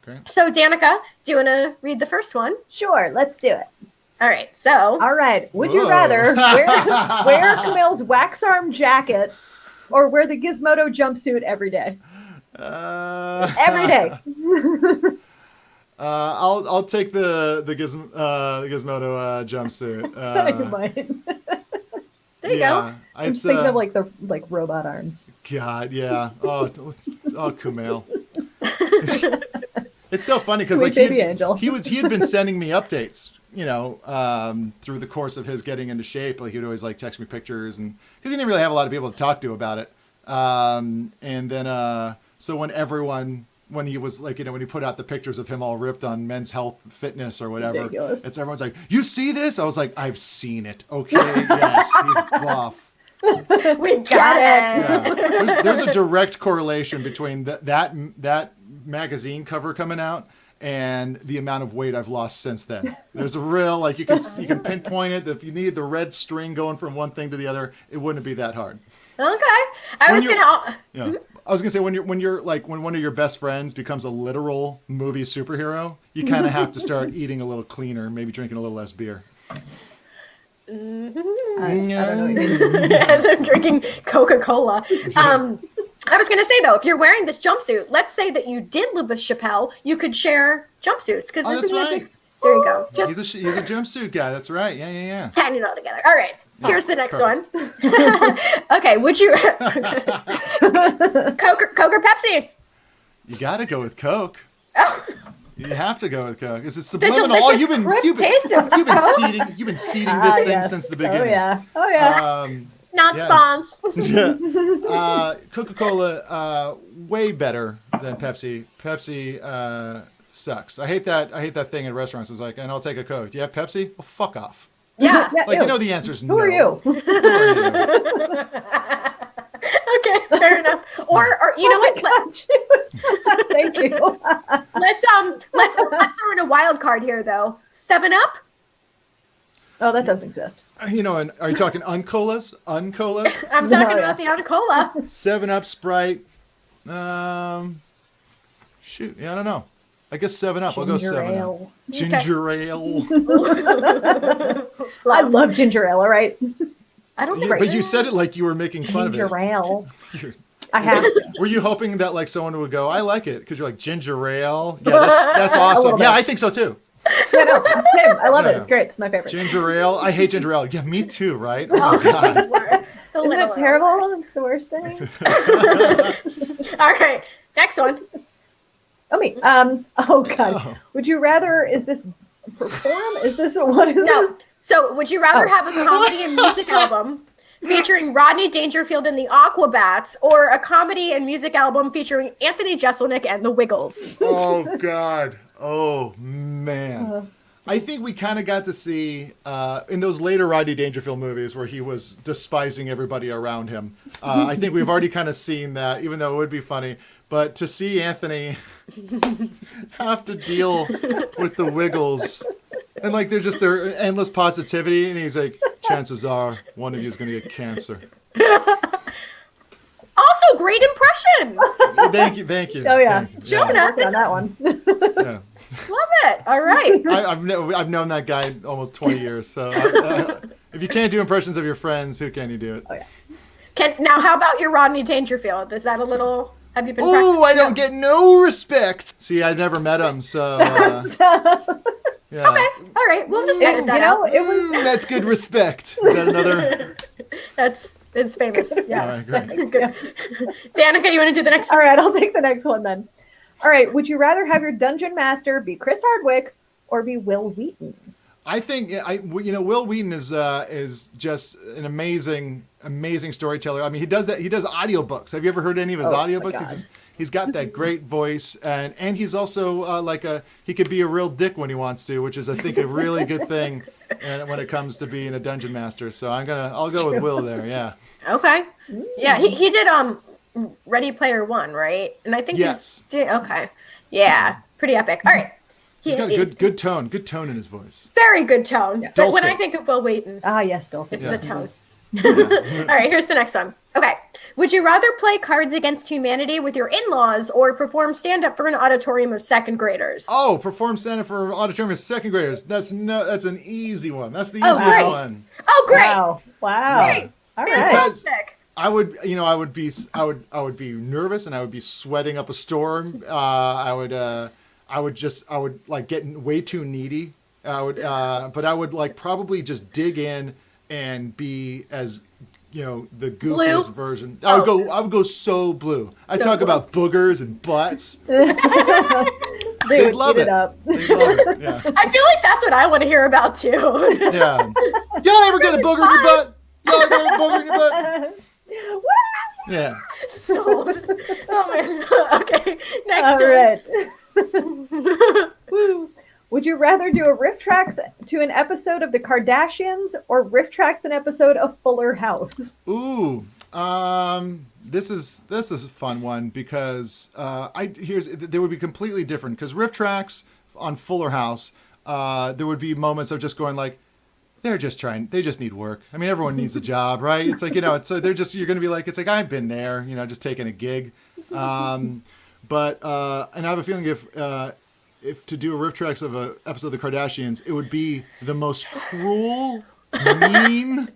Okay. So, Danica, do you want to read the first one? Sure, let's do it. All right. So. All right. Would you rather wear Kumail's wax arm jacket or wear the Gizmodo jumpsuit every day? Every day. I'll take the Gizmodo jumpsuit. You might. There you go. I'm thinking of like the robot arms. God, yeah. Oh, Kumail. It's so funny because like baby angel. he had been sending me updates, through the course of his getting into shape. Like he'd always like text me pictures, and because he didn't really have a lot of people to talk to about it. And then so when he was like, when he put out the pictures of him all ripped on Men's Health Fitness or whatever, ridiculous. Everyone's like, "You see this?" I was like, "I've seen it." Okay, yes, he's buff. We got it. Yeah. There's a direct correlation between that magazine cover coming out and the amount of weight I've lost since then. There's a real, like, you can pinpoint it. If you need the red string going from one thing to the other, it wouldn't be that hard. Okay. I was gonna say when one of your best friends becomes a literal movie superhero, you kind of have to start eating a little cleaner, maybe drinking a little less beer. I don't know what you mean. As I'm drinking Coca-Cola. I was going to say, though, if you're wearing this jumpsuit, let's say that you did live with Chappelle, you could share jumpsuits. Because this is right. a big... There you go. He's a jumpsuit guy. That's right. Yeah. Tying it all together. All right. Here's the next one. Okay. Would you... Coke or Pepsi? You got to go with Coke. Oh. You have to go with Coke. Is it The subliminal? Oh, delicious you've been seeding this thing since the beginning. Oh yeah. Not spons. Coca-Cola, way better than Pepsi. Pepsi sucks. I hate that thing in restaurants. It's like, and I'll take a Coke. Do you have Pepsi? Well, fuck off. Yeah. Like, the answer is no. Who are you? Okay, fair enough. Or you know what? Thank you. Let's throw in a wild card here though. 7-Up. Oh, that doesn't exist. And are you talking Uncolas? Uncolas? I'm talking about the Uncola. 7-Up, Sprite. Shoot, I don't know. I guess 7-Up. I'll go 7-Up. Ginger ale. I love ginger ale. All right. I don't think. But you said it like you were making fun ginger of it. Ale. I have. Were you hoping that like someone would go, "I like it," because you're like ginger ale? Yeah, that's awesome. Yeah, I think so too. Yeah, no, same. I love it. It's great. It's my favorite. Ginger ale. I hate ginger ale. Yeah, me too. Right? Oh God. Isn't it terrible? It's the worst thing. All right, next one. Oh me. Oh God. Oh. Would you rather? Is this perform? Is this what is No. it? So, would you rather have a comedy and music album featuring Rodney Dangerfield and the Aquabats, or a comedy and music album featuring Anthony Jeselnik and the Wiggles? Oh God. Oh man. I think we kind of got to see in those later Rodney Dangerfield movies where he was despising everybody around him. I think we've already kind of seen that, even though it would be funny. But to see Anthony have to deal with the Wiggles, and like there's just their endless positivity, and he's like, chances are one of you is going to get cancer. Also, great impression. Thank you. Oh yeah, Jonah, on that one. Yeah. Love it. All right. I've known that guy almost 20 years. So if you can't do impressions of your friends, who can you do it? Oh yeah. Now, how about your Rodney Dangerfield? Is that a little? Have you been? Oh, I don't get no respect. See, I've never met him, so. Yeah. Okay. All right. We'll just edit that out. It was. That's good respect. Is that another? It's famous. Yeah. All right, great. Danica, you want to do the next one? All right, I'll take the next one then. All right. Would you rather have your dungeon master be Chris Hardwick or be Will Wheaton? I think Will Wheaton is just an amazing storyteller. I mean, he does that. He does audiobooks. Have you ever heard any of his audiobooks? He's got that great voice, and he's also he could be a real dick when he wants to, which is I think a really good thing. And when it comes to being a dungeon master, so I'll go with Will there. Yeah. Okay. Yeah, he did Ready Player One, right? And I think okay. Yeah, pretty epic. All right. He's got a good tone in his voice. Very good tone. Yeah. But when I think of Will Wheaton, yes, dulcet. It's the tone. All right, here's the next one. Okay. Would you rather play Cards Against Humanity with your in-laws or perform stand-up for an auditorium of second graders? Oh, perform stand-up for an auditorium of second graders. That's an easy one. That's the Oh, easiest great. one. Oh, great. Wow. Great. All right. Fantastic. I would be nervous and I would be sweating up a storm. I would like get way too needy. But I would like probably just dig in and be as, the goofiest Blue? version. I would go so blue. I talk about boogers and butts. They They'd would love eat it. it up. They'd love it. Yeah. I feel like that's what I want to hear about too. Yeah. Y'all ever get a booger in your butt? Y'all ever get a booger in your butt? Yeah. So, oh man. Okay. Next All one. right. Woo. Would you rather do a Rifftrax to an episode of The Kardashians or Rifftrax an episode of Fuller House? Ooh. This is a fun one because there would be completely different because Rifftrax on Fuller House, there would be moments of just going like, they just need work. I mean, everyone needs a job, right? It's like, so you're going to be like, it's like, I've been there, just taking a gig. And I have a feeling if to do a Rifftrax of an episode of The Kardashians, it would be the most cruel, mean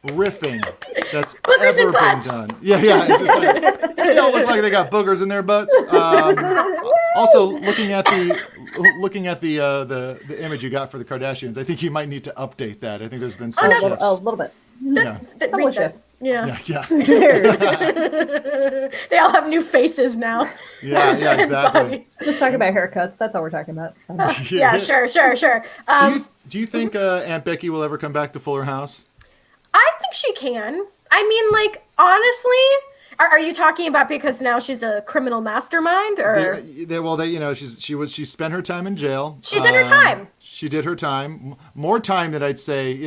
riffing that's Boogers ever and been butts. done. Yeah. It's just like, they all look like they got boogers in their butts. Also, looking at the image you got for the Kardashians, I think you might need to update that. I think there's been some shifts. A little bit. Yeah. Couple of shifts. Yeah. Yeah. Cheers. They all have new faces now. Yeah, exactly. Just talking about haircuts. That's all we're talking about. Yeah, sure. Do you think Aunt Becky will ever come back to Fuller House? I think she can. I mean, like, honestly, are you talking about because now she's a criminal mastermind, or? She spent her time in jail. She did her time. She did her time. More time than I'd say,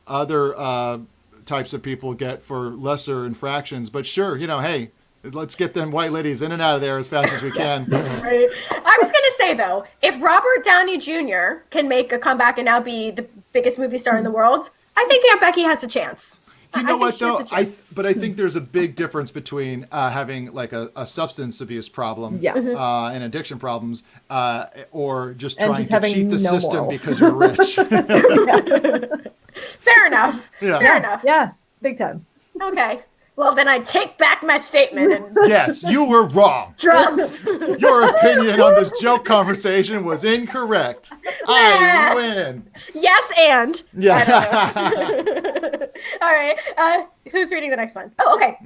other types of people get for lesser infractions. But sure, hey, let's get them white ladies in and out of there as fast as we can. Right. I was gonna say though, if Robert Downey Jr. can make a comeback and now be the biggest movie star in the world, I think Aunt Becky has a chance. You know what she has though? a chance. But I think there's a big difference between having like a substance abuse problem, Yeah. and addiction problems, or just And trying just to having cheat the no system morals. because you're rich. Fair enough. Yeah. Fair enough. Yeah. Big time. Okay. Well, then I take back my statement and Yes, you were wrong. drugs. Your opinion on this joke conversation was incorrect. I win. Yes, and. Yeah. All right. Who's reading the next one? Oh, okay.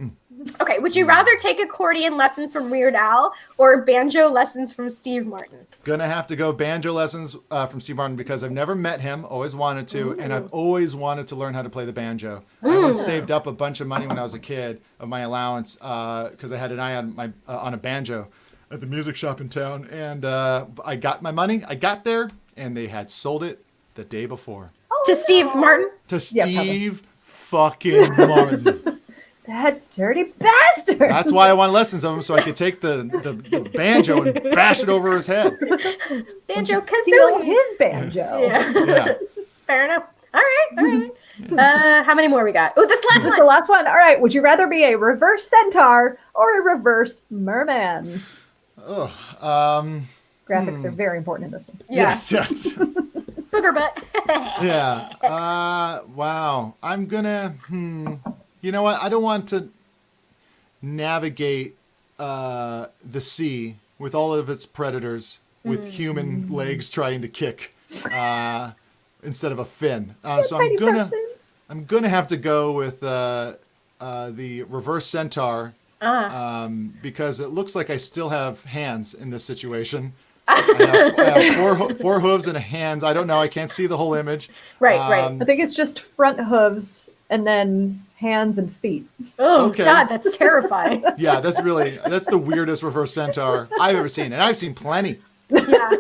Okay. Would you rather take accordion lessons from Weird Al or banjo lessons from Steve Martin? Gonna have to go banjo lessons from Steve Martin because I've never met him, always wanted to, and I've always wanted to learn how to play the banjo. I once saved up a bunch of money when I was a kid of my allowance because I had an eye on on a banjo at the music shop in town, and I got my money. I got there, and they had sold it the day before To Steve Martin? to Yeah, probably. Steve fucking Martin. That dirty bastard. That's why I wanted lessons of him, so I could take the banjo and bash it over his head. Banjo Steal kazooie. his banjo. Yeah. Yeah. Fair enough. All right. How many more we got? Oh, this last This is one. the last one. All right. Would you rather be a reverse centaur or a reverse merman? Graphics are very important in this one. Yeah. Yes. Booger butt. Yeah. Wow. I'm gonna. You know what? I don't want to navigate the sea with all of its predators with human legs trying to kick instead of a fin. So I'm gonna have to go with the reverse centaur because it looks like I still have hands in this situation. I have four hooves and hands. I don't know. I can't see the whole image. Right. I think it's just front hooves and then hands and feet. Oh, Okay. God, that's terrifying. Yeah, that's the weirdest reverse centaur I've ever seen, and I've seen plenty. Yeah.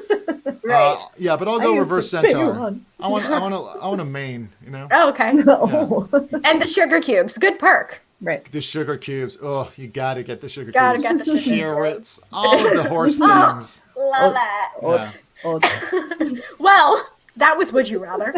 Right. Yeah, but I'll I go used reverse to spin centaur. one. I want a mane, Oh, okay. No. And the sugar cubes. Good perk. Right. The sugar cubes. Oh, you gotta get the sugar Gotta cubes. get the sugar Carrots, all of the horse things. Love that. Yeah. Oh, Well, that was Would You Rather.